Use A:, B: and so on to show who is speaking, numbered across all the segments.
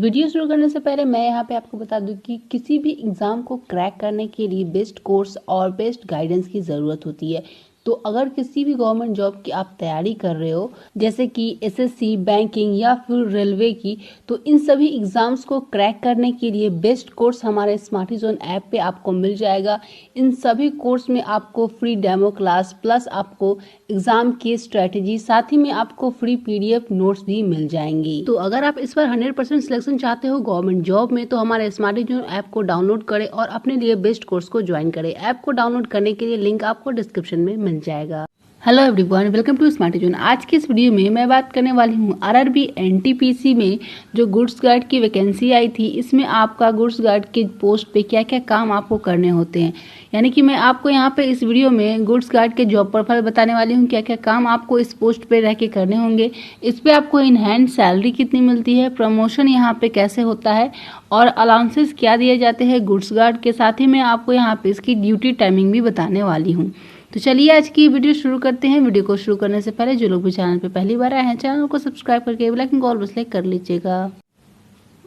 A: Video शुरू करने से पहले मैं यहाँ पे आपको बता दूं कि किसी भी एग्ज़ाम को क्रैक करने के लिए बेस्ट कोर्स और बेस्ट गाइडेंस की ज़रूरत होती है। तो अगर किसी भी गवर्नमेंट जॉब की आप तैयारी कर रहे हो, जैसे कि एसएससी, बैंकिंग या फिर रेलवे की, तो इन सभी एग्ज़ाम्स को क्रैक करने के लिए बेस्ट कोर्स हमारे स्मार्टी जोन ऐप पे आपको मिल जाएगा। इन सभी कोर्स में आपको फ्री डेमो क्लास प्लस आपको एग्ज़ाम की स्ट्रेटेजी, साथ ही में आपको फ्री पीडीएफ नोट्स भी मिल जाएंगी। तो अगर आप इस बार 100% सिलेक्शन चाहते हो गवर्नमेंट जॉब में, तो हमारे स्मार्टी जोन ऐप को डाउनलोड करें और अपने लिए बेस्ट कोर्स को ज्वाइन करें। ऐप को डाउनलोड करने के लिए लिंक आपको डिस्क्रिप्शन में मिल जाएगा। Hello everyone, welcome to Smarty Zone. आज की इस वीडियो में मैं बात करने वाली हूँ आरआरबी एनटीपीसी में जो गुड्स गार्ड की वैकेंसी आई थी, इसमें आपका गुड्स गार्ड के पोस्ट पे क्या क्या काम आपको करने होते हैं। यानी कि मैं आपको यहाँ पे इस वीडियो में गुड्स गार्ड के जॉब प्रोफाइल बताने वाली हूँ, क्या क्या काम आपको इस पोस्ट पे रह के करने होंगे, इस पे आपको इन हैंड सैलरी कितनी मिलती है, प्रमोशन यहाँ पे कैसे होता है और अलाउंसेस क्या दिए जाते हैं गुड्स गार्ड के। साथ ही मैं आपको यहाँ पे इसकी ड्यूटी टाइमिंग भी बताने वाली हूँ। तो चलिए आज की वीडियो शुरू करते हैं। वीडियो को शुरू करने से पहले जो लोग भी चैनल पे पहली बार आए हैं, चैनल को सब्सक्राइब करके बेल आइकन को ऑल पर सेलेक्ट कर लीजिएगा।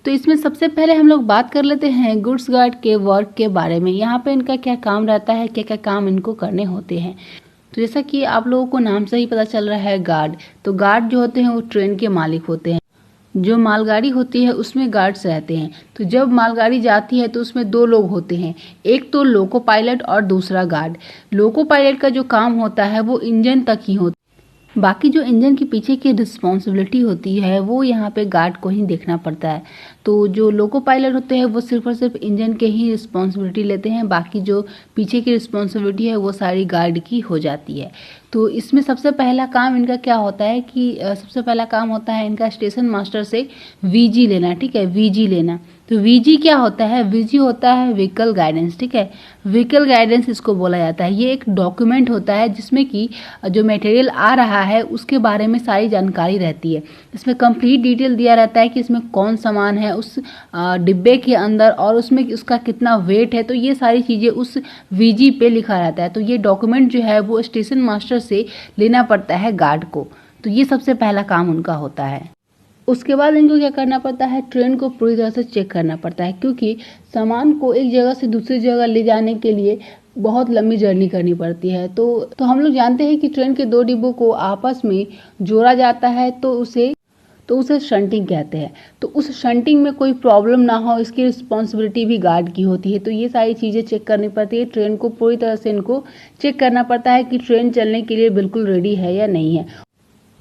A: तो इसमें सबसे पहले हम लोग बात कर लेते हैं गुड्स गार्ड के वर्क के बारे में। यहाँ पे इनका क्या काम रहता है, क्या क्या काम इनको करने होते हैं। तो जैसा कि आप लोगों को नाम से ही पता चल रहा है गार्ड, तो गार्ड जो होते हैं वो ट्रेन के मालिक होते हैं। जो मालगाड़ी होती है उसमें गार्ड्स रहते हैं। तो जब मालगाड़ी जाती है तो उसमें दो लोग होते हैं, एक तो लोको पायलट और दूसरा गार्ड। लोको पायलट का जो काम होता है वो इंजन तक ही होता है, बाकी जो इंजन के पीछे की रिस्पॉन्सिबिलिटी होती है वो यहाँ पे गार्ड को ही देखना पड़ता है। तो जो लोको पायलट होते हैं वो सिर्फ और सिर्फ इंजन के ही रिस्पॉन्सिबिलिटी लेते हैं, बाकी जो पीछे की रिस्पॉन्सिबिलिटी है वो सारी गार्ड की हो जाती है। तो इसमें सबसे पहला काम इनका क्या होता है कि सबसे पहला काम होता है इनका स्टेशन मास्टर से वीजी लेना। ठीक है, वीजी लेना। तो वीजी क्या होता है? वीजी होता है व्हीकल गाइडेंस। ठीक है, व्हीकल गाइडेंस इसको बोला जाता है। ये एक डॉक्यूमेंट होता है जिसमें कि जो मटेरियल आ रहा है उसके बारे में सारी जानकारी रहती है। इसमें कंप्लीट डिटेल दिया रहता है कि इसमें कौन सामान है उस डिब्बे के अंदर और उसमें उसका कितना वेट है। तो ये सारी चीज़ें उस वीजी पे लिखा रहता है। तो ये डॉक्यूमेंट जो है वो स्टेशन मास्टर से लेना पड़ता है गार्ड को। तो ये सबसे पहला काम उनका होता है। उसके बाद इनको क्या करना पड़ता है? ट्रेन को पूरी तरह से चेक करना पड़ता है, क्योंकि सामान को एक जगह से दूसरी जगह ले जाने के लिए बहुत लंबी जर्नी करनी पड़ती है। तो हम लोग जानते हैं कि ट्रेन के दो डिब्बों को आपस में जोड़ा जाता है तो उसे शंटिंग कहते हैं। तो उस शंटिंग में कोई प्रॉब्लम ना हो, इसकी रिस्पॉन्सिबिलिटी भी गार्ड की होती है। तो ये सारी चीज़ें चेक करनी पड़ती है। ट्रेन को पूरी तरह से इनको चेक करना पड़ता है कि ट्रेन चलने के लिए बिल्कुल रेडी है या नहीं है।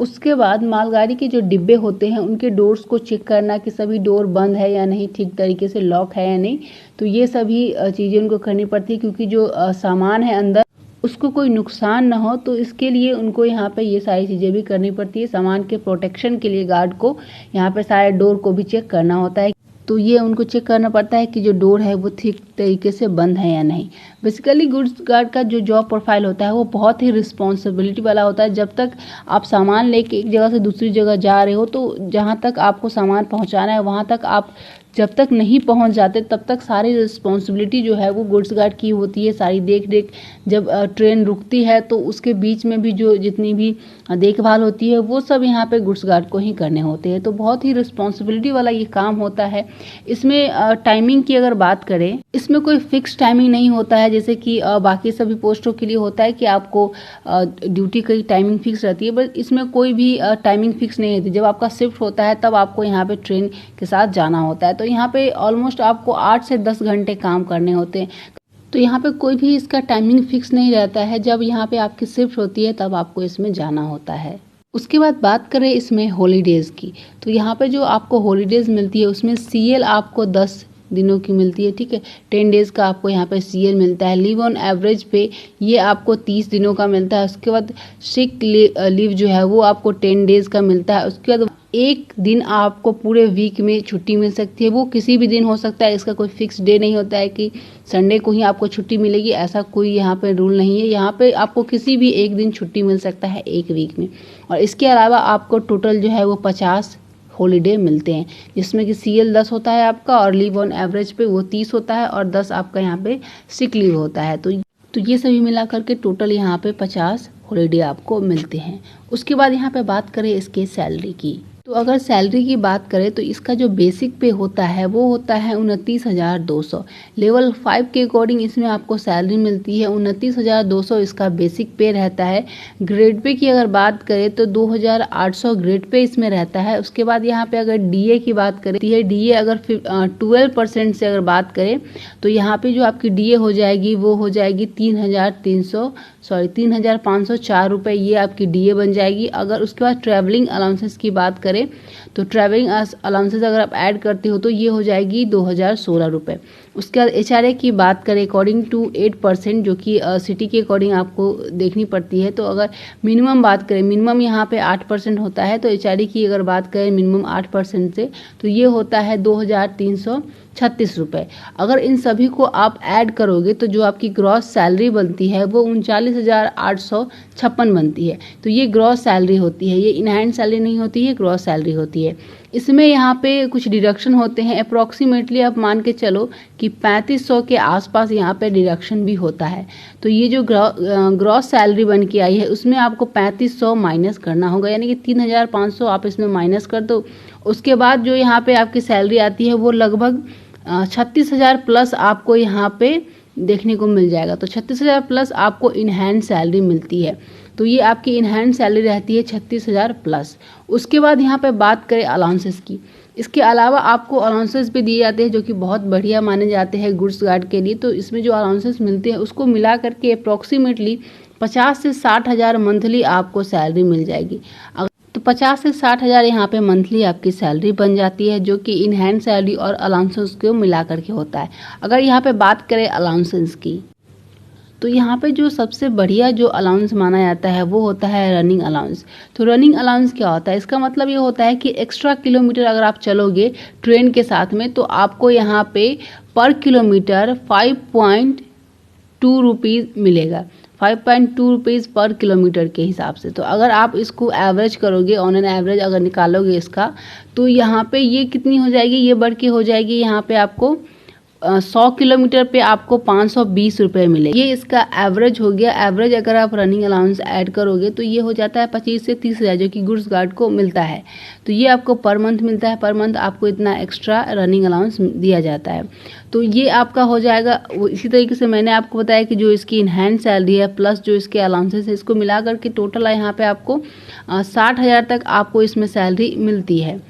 A: उसके बाद मालगाड़ी के जो डिब्बे होते हैं उनके डोर्स को चेक करना कि सभी डोर बंद है या नहीं, ठीक तरीके से लॉक है या नहीं। तो ये सभी चीज़ें उनको करनी पड़ती है, क्योंकि जो सामान है अंदर उसको कोई नुकसान ना हो। तो इसके लिए उनको यहाँ पे ये सारी चीज़ें भी करनी पड़ती है। सामान के प्रोटेक्शन के लिए गार्ड को यहाँ पे सारे डोर को भी चेक करना होता है। तो ये उनको चेक करना पड़ता है कि जो डोर है वो ठीक तरीके से बंद है या नहीं। बेसिकली गुड्स गार्ड का जो जॉब प्रोफाइल होता है वो बहुत ही रिस्पॉन्सिबिलिटी वाला होता है। जब तक आप सामान लेके एक जगह से दूसरी जगह जा रहे हो, तो जहाँ तक आपको सामान पहुँचाना है वहाँ तक आप जब तक नहीं पहुंच जाते तब तक सारी रिस्पॉन्सिबिलिटी जो है वो गुड्स गार्ड की होती है। सारी देख जब ट्रेन रुकती है तो उसके बीच में भी जो जितनी भी देखभाल होती है वो सब यहाँ पे गुड्स गार्ड को ही करने होते हैं। तो बहुत ही रिस्पॉन्सिबिलिटी वाला ये काम होता है। इसमें टाइमिंग की अगर बात करें, इसमें कोई फिक्स टाइमिंग नहीं होता है, जैसे कि बाकी सभी पोस्टों के लिए होता है कि आपको ड्यूटी की टाइमिंग फिक्स रहती है। बट इसमें कोई भी टाइमिंग फिक्स नहीं रहती। जब आपका शिफ्ट होता है तब आपको यहाँ पे ट्रेन के साथ जाना होता है। तो यहाँ पे ऑलमोस्ट आपको 8 से 10 घंटे काम करने होते हैं। तो यहाँ पे कोई भी इसका टाइमिंग फिक्स नहीं रहता है। जब यहाँ पे आपकी शिफ्ट होती है तब आपको इसमें जाना होता है। उसके बाद बात करें इसमें हॉलीडेज़ की, तो यहाँ पे जो आपको हॉलीडेज़ मिलती है उसमें सीएल आपको 10 दिनों की मिलती है। ठीक है, 10 डेज़ का आपको यहाँ पे सीएल मिलता है। लीव ऑन एवरेज पे ये आपको 30 दिनों का मिलता है। उसके बाद सिक लीव जो है वो आपको 10 डेज़ का मिलता है। उसके बाद एक दिन आपको पूरे वीक में छुट्टी मिल सकती है। वो किसी भी दिन हो सकता है, इसका कोई फिक्स डे नहीं होता है कि संडे को ही आपको छुट्टी मिलेगी, ऐसा कोई यहाँ पे रूल नहीं है। यहाँ पे आपको किसी भी एक दिन छुट्टी मिल सकता है एक वीक में। और इसके अलावा आपको टोटल जो है वो 50 हॉलीडे मिलते हैं, जिसमें कि सीएल 10 होता है आपका और लीव ऑन एवरेज पे वो 30 होता है और 10 आपका यहाँ पे सिक लीव होता है। तो ये सभी मिला करके टोटल यहाँ पे 50 हॉलीडे आपको मिलते हैं। उसके बाद यहाँ पे बात करें इसके सैलरी की, तो अगर सैलरी की बात करें तो इसका जो बेसिक पे होता है वो होता है 29,200। लेवल 5 के अकॉर्डिंग इसमें आपको सैलरी मिलती है 29,200, इसका बेसिक पे रहता है। ग्रेड पे की अगर बात करें तो 2,800 ग्रेड पे इसमें रहता है। उसके बाद यहाँ पे अगर डीए की बात करें तो ये डीए अगर 12% से अगर बात करें तो यहाँ पे जो आपकी डीए हो जाएगी वो हो जाएगी 3,504 रुपये, ये आपकी डीए बन जाएगी। अगर उसके बाद ट्रैवलिंग अलाउंसेस की बात करें तो ट्रैवलिंग अलाउंसेस अगर आप ऐड करते हो तो ये हो जाएगी 2,016 रुपये। उसके बाद एचआरए की बात करें अकॉर्डिंग टू 8%, जो कि सिटी के अकॉर्डिंग आपको देखनी पड़ती है। तो अगर मिनिमम बात करें, मिनिमम यहाँ पे 8% होता है, तो एचआरए की अगर बात करें मिनिमम 8% से तो ये होता है 2,336 रुपये। अगर इन सभी को आप ऐड करोगे तो जो आपकी ग्रॉस सैलरी बनती है वो 39,856 बनती है। तो ये ग्रॉस सैलरी होती है, ये इन हैंड सैलरी नहीं होती है, ग्रॉस सैलरी होती है। इसमें यहाँ पे कुछ डिडक्शन होते हैं, अप्रॉक्सीमेटली आप मान के चलो कि 3500 के आसपास यहाँ पे डिडक्शन भी होता है। तो ये जो ग्रॉस सैलरी बन के आई है उसमें आपको 3500 माइनस करना होगा, यानी कि 3,500 आप इसमें माइनस कर दो। उसके बाद जो यहाँ पे आपकी सैलरी आती है वो लगभग 36,000 प्लस आपको यहाँ पे देखने को मिल जाएगा। तो 36,000 प्लस आपको इन हैंड सैलरी मिलती है। तो ये आपकी इन हैंड सैलरी रहती है 36,000 प्लस। उसके बाद यहाँ पे बात करें अलाउंसेस की, इसके अलावा आपको अलाउंसेस भी दिए जाते हैं जो कि बहुत बढ़िया माने जाते हैं गुड्स गार्ड के लिए। तो इसमें जो अलाउंसेस मिलते हैं उसको मिला करके अप्रॉक्सीमेटली 50 से 60,000 मंथली आपको सैलरी मिल जाएगी। तो 50 से 60,000 यहाँ पे मंथली आपकी सैलरी बन जाती है, जो कि इन हैंड सैलरी और अलाउंसेस को मिला करके होता है। अगर यहाँ पे बात करें अलाउंसेस की तो यहाँ पे जो सबसे बढ़िया जो अलाउंस माना जाता है वो होता है रनिंग अलाउंस। तो रनिंग अलाउंस क्या होता है, इसका मतलब ये होता है कि एक्स्ट्रा किलोमीटर अगर आप चलोगे ट्रेन के साथ में तो आपको यहाँ पे पर किलोमीटर 5.2 रुपीज़ मिलेगा, 5.2 रुपीज़ पर किलोमीटर के हिसाब से। तो अगर आप इसको एवरेज करोगे, ऑन एन एवरेज अगर निकालोगे इसका, तो यहाँ पे ये कितनी हो जाएगी, ये बढ़ के हो जाएगी यहाँ पे आपको 100 किलोमीटर पे आपको 520 रुपये मिलेगी। ये इसका एवरेज हो गया। एवरेज अगर आप रनिंग अलाउंस ऐड करोगे तो ये हो जाता है 25 से 30,000 जो कि गुड्स गार्ड को मिलता है। तो ये आपको पर मंथ मिलता है, पर मंथ आपको इतना एक्स्ट्रा रनिंग अलाउंस दिया जाता है। तो ये आपका हो जाएगा। इसी तरीके से मैंने आपको बताया कि जो इसकी इन हैंड सैलरी है प्लस जो इसके अलाउंसेस है, इसको मिला करके टोटल यहाँ पे आपको 60,000 तक आपको इसमें सैलरी मिलती है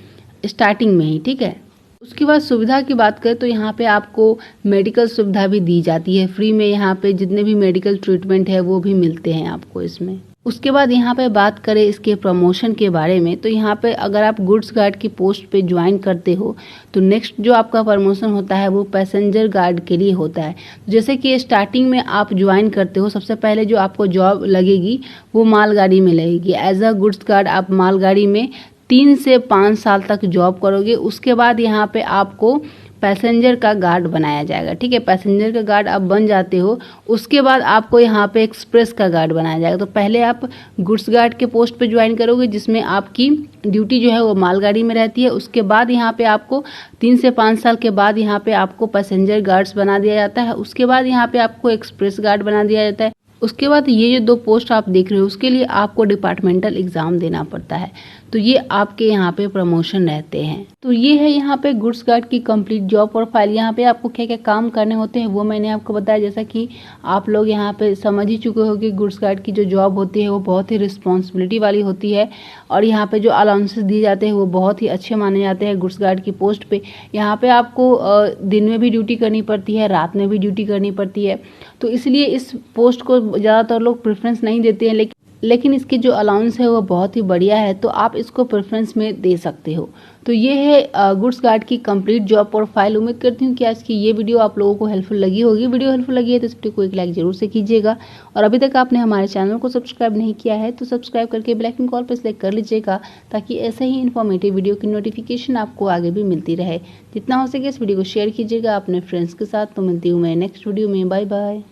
A: स्टार्टिंग में ही, ठीक है। उसके बाद सुविधा की बात करें तो यहाँ पे आपको मेडिकल सुविधा भी दी जाती है फ्री में। यहाँ पे जितने भी मेडिकल ट्रीटमेंट है वो भी मिलते हैं आपको इसमें। उसके बाद यहाँ पे बात करें इसके प्रमोशन के बारे में तो यहाँ पे अगर आप गुड्स गार्ड की पोस्ट पे ज्वाइन करते हो तो नेक्स्ट जो आपका प्रमोशन होता है वो पैसेंजर गार्ड के लिए होता है। जैसे कि स्टार्टिंग में आप ज्वाइन करते हो, सबसे पहले जो आपको जॉब लगेगी वो मालगाड़ी में लगेगी। एज अ गुड्स गार्ड आप मालगाड़ी में 3 से 5 साल तक जॉब करोगे। उसके बाद यहाँ पे आपको पैसेंजर का गार्ड बनाया जाएगा, ठीक है। पैसेंजर का गार्ड आप बन जाते हो, उसके बाद आपको यहाँ पे एक्सप्रेस का गार्ड बनाया जाएगा। तो पहले आप गुड्स गार्ड के पोस्ट पे ज्वाइन करोगे जिसमें आपकी ड्यूटी जो है वो मालगाड़ी में रहती है। उसके बाद यहाँ पे आपको 3 से 5 साल के बाद यहाँ पे आपको पैसेंजर गार्ड्स बना दिया जाता है। उसके बाद यहाँ पे आपको एक्सप्रेस गार्ड बना दिया जाता है। उसके बाद ये जो 2 पोस्ट आप देख रहे हो उसके लिए आपको डिपार्टमेंटल एग्जाम देना पड़ता है। तो ये आपके यहाँ पे प्रमोशन रहते हैं। तो ये है यहाँ पे गुड्स गार्ड की कंप्लीट जॉब प्रोफाइल। यहाँ पे आपको क्या क्या काम करने होते हैं वो मैंने आपको बताया। जैसा कि आप लोग यहाँ पे समझ ही चुके हो कि गुड्स गार्ड की जो जॉब होती है वो बहुत ही रिस्पॉन्सिबिलिटी वाली होती है और यहाँ पे जो अलाउंसेस दिए जाते हैं वो बहुत ही अच्छे माने जाते हैं गुड्स गार्ड की पोस्ट पे। यहाँ पे आपको दिन में भी ड्यूटी करनी पड़ती है, रात में भी ड्यूटी करनी पड़ती है। तो इसलिए इस पोस्ट को ज़्यादातर लोग प्रेफरेंस नहीं देते हैं, लेकिन इसकी जो अलाउंस है वो बहुत ही बढ़िया है, तो आप इसको प्रेफरेंस में दे सकते हो। तो ये है गुड्स गार्ड की कंप्लीट जॉब प्रोफाइल। उम्मीद करती हूँ कि आज की ये वीडियो आप लोगों को हेल्पफुल लगी होगी। वीडियो हेल्पफुल लगी है तो इस वीडियो को एक लाइक जरूर से कीजिएगा और अभी तक आपने हमारे चैनल को सब्सक्राइब नहीं किया है तो सब्सक्राइब करके बेल आइकन कॉल पर सिलेक्ट कर लीजिएगा ताकि ऐसे ही इन्फॉर्मेटिव वीडियो की नोटिफिकेशन आपको आगे भी मिलती रहे। जितना हो सके इस वीडियो को शेयर कीजिएगा अपने फ्रेंड्स के साथ। तो मिलती हूँ मैं नेक्स्ट वीडियो में। Bye bye.